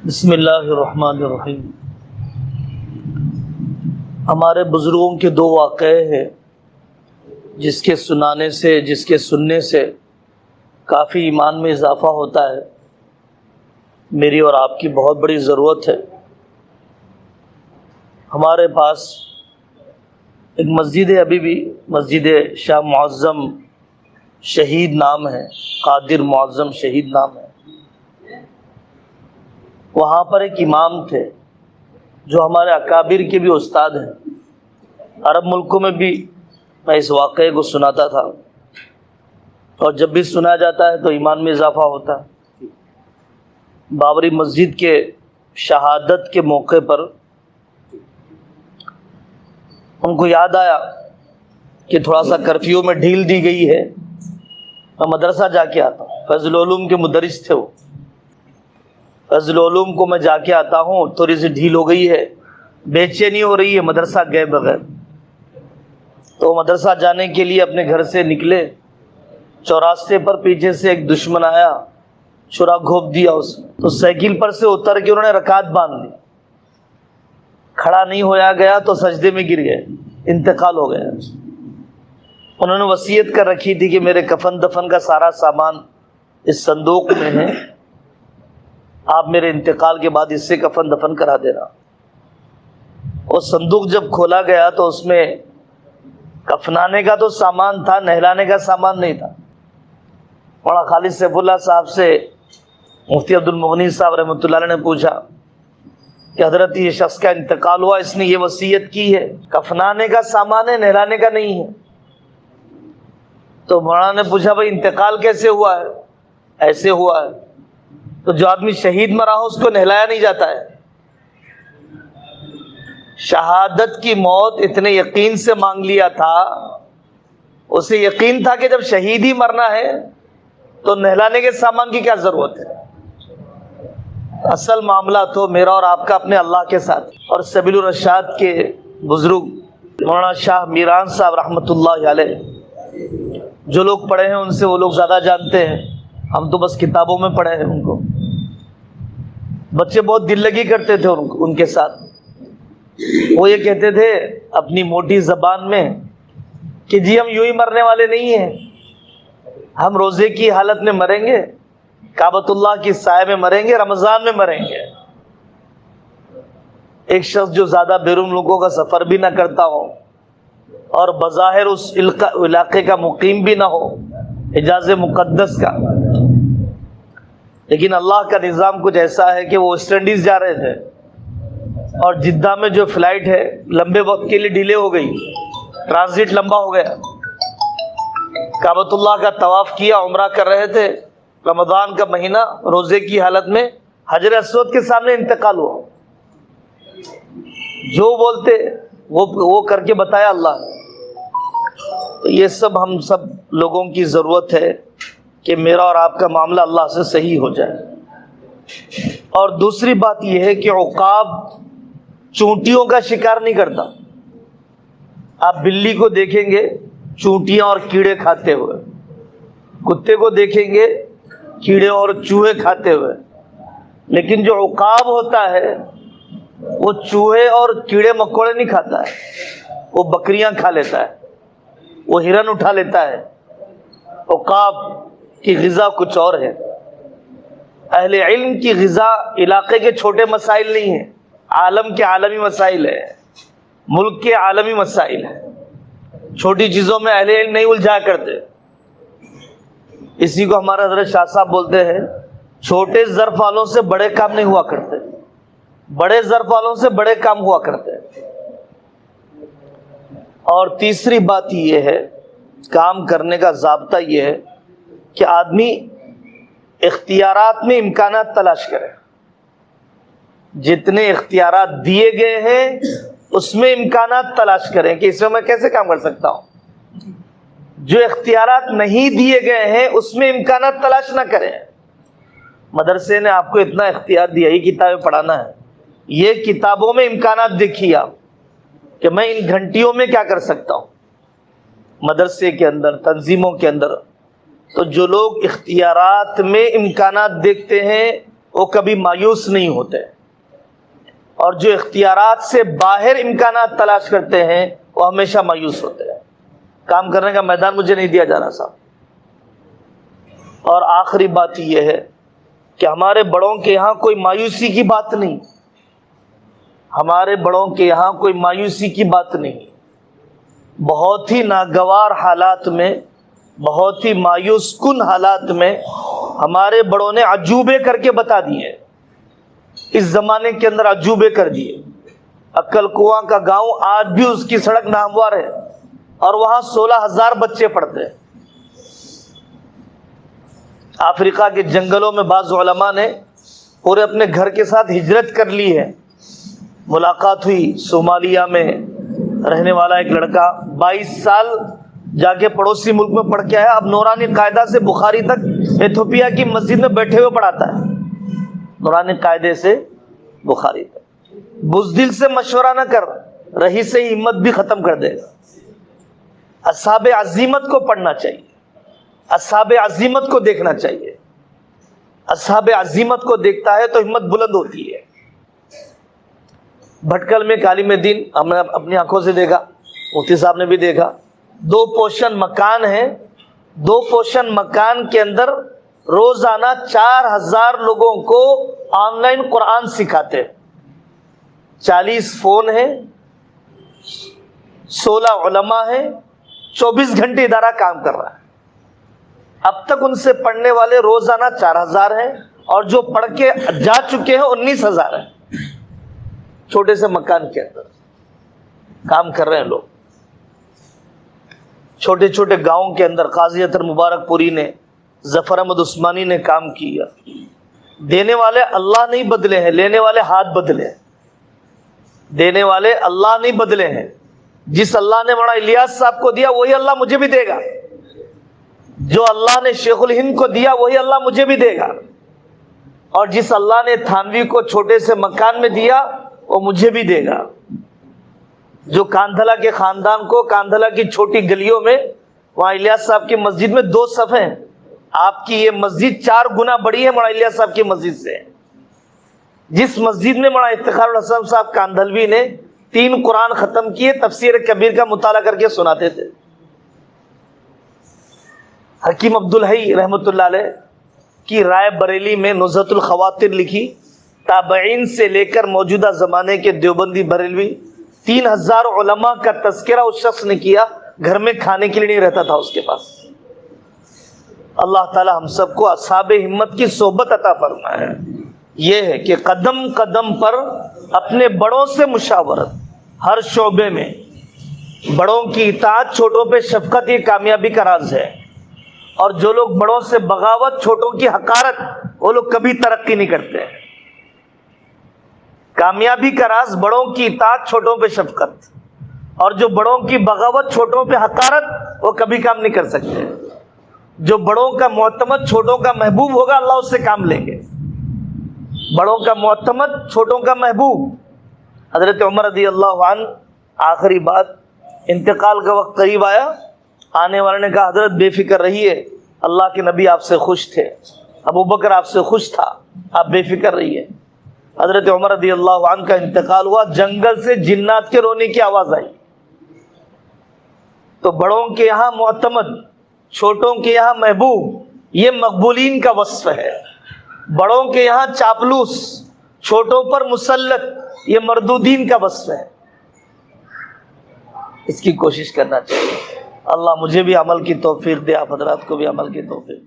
بسم اللہ الرحمن الرحیم۔ ہمارے بزرگوں کے دو واقعے ہیں جس کے سنانے سے، جس کے سننے سے کافی ایمان میں اضافہ ہوتا ہے۔ میری اور آپ کی بہت بڑی ضرورت ہے۔ ہمارے پاس ایک مسجد ہے، ابھی بھی مسجد شاہ معظم شہید نام ہے، قادر معظم شہید نام ہے۔ وہاں پر ایک امام تھے جو ہمارے اکابر کے بھی استاد ہیں۔ عرب ملکوں میں بھی میں اس واقعے کو سناتا تھا، اور جب بھی سنا جاتا ہے تو ایمان میں اضافہ ہوتا ہے۔ بابری مسجد کے شہادت کے موقع پر ان کو یاد آیا کہ تھوڑا سا کرفیو میں ڈھیل دی گئی ہے، میں مدرسہ جا کے آتا ہوں۔ فضل العلوم کے مدرس تھے وہ۔ فضل العلوم کو میں جا کے آتا ہوں، تھوڑی سی ڈھیل ہو گئی ہے، بے چینی ہو رہی ہے مدرسہ گئے بغیر۔ تو مدرسہ جانے کے لیے اپنے گھر سے نکلے، چوراستے پر پیچھے سے ایک دشمن آیا، چھرا گھونپ دیا اس نے۔ تو سائیکل پر سے اتر کے انہوں نے رکعت باندھ دی، کھڑا نہیں ہویا گیا تو سجدے میں گر گئے، انتقال ہو گیا۔ انہوں نے وصیت کر رکھی تھی کہ میرے کفن دفن کا سارا سامان اس صندوق میں ہے، آپ میرے انتقال کے بعد اس سے کفن دفن کرا دینا۔ وہ صندوق جب کھولا گیا تو اس میں کفنانے کا تو سامان تھا، نہلانے کا سامان نہیں تھا۔ مولانا خالد سیف اللہ صاحب سے مفتی عبد المغنی صاحب رحمۃ اللہ علیہ نے پوچھا کہ حضرت یہ شخص کا انتقال ہوا، اس نے یہ وصیت کی ہے، کفنانے کا سامان ہے، نہلانے کا نہیں ہے۔ تو مولانا نے پوچھا بھائی انتقال کیسے ہوا ہے؟ ایسے ہوا ہے۔ تو جو آدمی شہید مرا ہو اس کو نہلایا نہیں جاتا ہے۔ شہادت کی موت اتنے یقین سے مانگ لیا تھا، اسے یقین تھا کہ جب شہید ہی مرنا ہے تو نہلانے کے سامان کی کیا ضرورت ہے۔ اصل معاملہ تو میرا اور آپ کا اپنے اللہ کے ساتھ۔ اور سبیل الرشاد کے بزرگ مولانا شاہ میران صاحب رحمۃ اللہ علیہ، جو لوگ پڑھے ہیں ان سے وہ لوگ زیادہ جانتے ہیں، ہم تو بس کتابوں میں پڑھے ہیں ان کو۔ بچے بہت دل لگی کرتے تھے ان کے ساتھ۔ وہ یہ کہتے تھے اپنی موٹی زبان میں کہ جی ہم یوں ہی مرنے والے نہیں ہیں، ہم روزے کی حالت میں مریں گے، کعبۃ اللہ کی سائے میں مریں گے، رمضان میں مریں گے۔ ایک شخص جو زیادہ بیرون ملکوں کا سفر بھی نہ کرتا ہو اور بظاہر اس علاقے کا مقیم بھی نہ ہو، حجاز مقدس کا، لیکن اللہ کا نظام کچھ ایسا ہے کہ وہ ویسٹ انڈیز جا رہے تھے اور جدہ میں جو فلائٹ ہے لمبے وقت کے لیے ڈیلے ہو گئی، ٹرانزٹ لمبا ہو گیا۔ کعبۃ اللہ کا طواف کیا، عمرہ کر رہے تھے، رمضان کا مہینہ، روزے کی حالت میں حجر اسود کے سامنے انتقال ہوا۔ جو بولتے وہ کر کے بتایا اللہ۔ تو یہ سب ہم سب لوگوں کی ضرورت ہے کہ میرا اور آپ کا معاملہ اللہ سے صحیح ہو جائے۔ اور دوسری بات یہ ہے کہ عقاب چونٹیوں کا شکار نہیں کرتا۔ آپ بلی کو دیکھیں گے چونٹیاں اور کیڑے کھاتے ہوئے، کتے کو دیکھیں گے کیڑے اور چوہے کھاتے ہوئے، لیکن جو عقاب ہوتا ہے وہ چوہے اور کیڑے مکوڑے نہیں کھاتا ہے، وہ بکریاں کھا لیتا ہے، وہ ہرن اٹھا لیتا ہے۔ عقاب کی غذا کچھ اور ہے۔ اہل علم کی غذا علاقے کے چھوٹے مسائل نہیں ہیں، عالم کے عالمی مسائل ہیں، ملک کے عالمی مسائل ہیں۔ چھوٹی چیزوں میں اہل علم نہیں الجھا کرتے۔ اسی کو ہمارا حضرت شاہ صاحب بولتے ہیں، چھوٹے ظرف والوں سے بڑے کام نہیں ہوا کرتے، بڑے ظرف والوں سے بڑے کام ہوا کرتے۔ اور تیسری بات یہ ہے، کام کرنے کا ضابطہ یہ ہے کہ آدمی اختیارات میں امکانات تلاش کرے۔ جتنے اختیارات دیے گئے ہیں اس میں امکانات تلاش کریں کہ اس میں کیسے کام کر سکتا ہوں۔ جو اختیارات نہیں دیے گئے ہیں اس میں امکانات تلاش نہ کریں۔ مدرسے نے آپ کو اتنا اختیار دیا، یہ کتابیں پڑھانا ہے، یہ کتابوں میں امکانات دیکھیے آپ کہ میں ان گھنٹیوں میں کیا کر سکتا ہوں۔ مدرسے کے اندر، تنظیموں کے اندر، تو جو لوگ اختیارات میں امکانات دیکھتے ہیں وہ کبھی مایوس نہیں ہوتے، اور جو اختیارات سے باہر امکانات تلاش کرتے ہیں وہ ہمیشہ مایوس ہوتے ہیں۔ کام کرنے کا میدان مجھے نہیں دیا جا رہا صاحب۔ اور آخری بات یہ ہے کہ ہمارے بڑوں کے یہاں کوئی مایوسی کی بات نہیں، ہمارے بڑوں کے یہاں کوئی مایوسی کی بات نہیں۔ بہت ہی ناگوار حالات میں، بہت ہی مایوس کن حالات میں ہمارے بڑوں نے عجوبے کر کے بتا دیے، اس زمانے کے اندر عجوبے کر دیے۔ عقل کنواں کا گاؤں آج بھی اس کی سڑک ناہموار ہے، اور وہاں 16,000 بچے پڑھتے ہیں۔ افریقہ کے جنگلوں میں بعض علماء نے پورے اپنے گھر کے ساتھ ہجرت کر لی ہے۔ ملاقات ہوئی، صومالیہ میں رہنے والا ایک لڑکا 22 سال جا کے پڑوسی ملک میں پڑھ کے آیا، اب نورانی قاعدہ سے بخاری تک ایتھوپیا کی مسجد میں بیٹھے ہوئے پڑھاتا ہے، نورانی قاعدے سے بخاری تک۔ بزدل سے مشورہ نہ کر، رہی سے ہمت بھی ختم کر دے گا۔ اصحاب عزیمت کو پڑھنا چاہیے، اصحاب عزیمت کو دیکھنا چاہیے۔ اصحاب عزیمت کو دیکھتا ہے تو ہمت بلند ہوتی ہے۔ بھٹکل میں ایک عالم دین، ہم نے اپنی آنکھوں سے دیکھا، مفتی صاحب نے بھی دیکھا، 2 پوشن مکان ہے، 2 پوشن مکان کے اندر روزانہ 4000 لوگوں کو آن لائن قرآن سکھاتے، 40 فون ہیں، 16 علماء ہیں، 24 گھنٹے ادارہ کام کر رہا ہے۔ اب تک ان سے پڑھنے والے روزانہ 4000 ہیں، اور جو پڑھ کے جا چکے ہیں 19,000 ہیں۔ چھوٹے سے مکان کے اندر کام کر رہے ہیں لوگ۔ چھوٹے چھوٹے گاؤں کے اندر قاضی اطہر مبارک پوری نے، ظفر احمد عثمانی نے کام کیا۔ دینے والے اللہ نہیں بدلے ہیں، لینے والے ہاتھ بدلے ہیں۔ دینے والے اللہ نہیں بدلے ہیں، جس اللہ نے مولانا الیاس صاحب کو دیا وہی اللہ مجھے بھی دے گا، جو اللہ نے شیخ الہند کو دیا وہی اللہ مجھے بھی دے گا، اور جس اللہ نے تھانوی کو چھوٹے سے مکان میں دیا وہ مجھے بھی دے گا۔ جو کاندھلا کے خاندان کو کاندھلا کی چھوٹی گلیوں میں، وہاں الیاس صاحب کی مسجد میں 2 صف ہیں، آپ کی یہ مسجد 4 گنا بڑی ہے مولانا الیاس صاحب کی مسجد سے۔ جس مسجد میں مولانا افتخار الحسن صاحب کاندھلوی نے 3 قرآن ختم کیے، تفسیر کبیر کا مطالعہ کر کے سناتے تھے۔ حکیم عبدالحی رحمۃ اللہ علیہ کی رائے بریلی میں نزہۃ الخواطر لکھی، تابعین سے لے کر موجودہ زمانے کے دیوبندی بریلوی 3000 علماء کا تذکرہ اس شخص نے کیا، گھر میں کھانے کے لیے نہیں رہتا تھا اس کے پاس۔ اللہ تعالی ہم سب کو اصحاب ہمت کی صحبت عطا فرمائے۔ یہ ہے کہ قدم قدم پر اپنے بڑوں سے مشاورت، ہر شعبے میں بڑوں کی اطاعت، چھوٹوں پہ شفقت، یہ کامیابی کا راز ہے۔ اور جو لوگ بڑوں سے بغاوت، چھوٹوں کی حقارت، وہ لوگ کبھی ترقی نہیں کرتے۔ کامیابی کا راز بڑوں کی اطاعت، چھوٹوں پہ شفقت، اور جو بڑوں کی بغاوت، چھوٹوں پہ حقارت، وہ کبھی کام نہیں کر سکتے۔ جو بڑوں کا معتمد، چھوٹوں کا محبوب ہوگا، اللہ اس سے کام لیں گے۔ بڑوں کا معتمد، چھوٹوں کا محبوب۔ حضرت عمر رضی اللہ عنہ، آخری بات، انتقال کا وقت قریب آیا، آنے والے نے کہا حضرت بے فکر رہیے، اللہ کے نبی آپ سے خوش تھے، ابوبکر آپ سے خوش تھا، آپ بے فکر رہیے۔ حضرت عمر رضی اللہ عنہ کا انتقال ہوا، جنگل سے جنات کے رونے کی آواز آئی۔ تو بڑوں کے یہاں معتمد، چھوٹوں کے یہاں محبوب، یہ مقبولین کا وصف ہے۔ بڑوں کے یہاں چاپلوس، چھوٹوں پر مسلط، یہ مردودین کا وصف ہے۔ اس کی کوشش کرنا چاہیے۔ اللہ مجھے بھی عمل کی توفیق دے، آپ حضرات کو بھی عمل کی توفیق۔